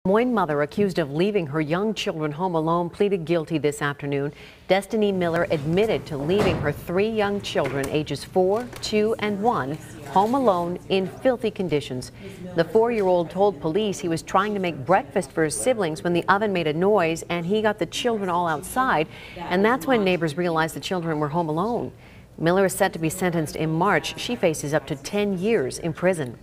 Des Moines mother accused of leaving her young children home alone pleaded guilty this afternoon. Destiny Miller admitted to leaving her 3 young children, ages 4, 2, and 1, home alone in filthy conditions. The 4-year-old told police he was trying to make breakfast for his siblings when the oven made a noise and he got the children all outside, and that's when neighbors realized the children were home alone. Miller is set to be sentenced in March. She faces up to 10 years in prison.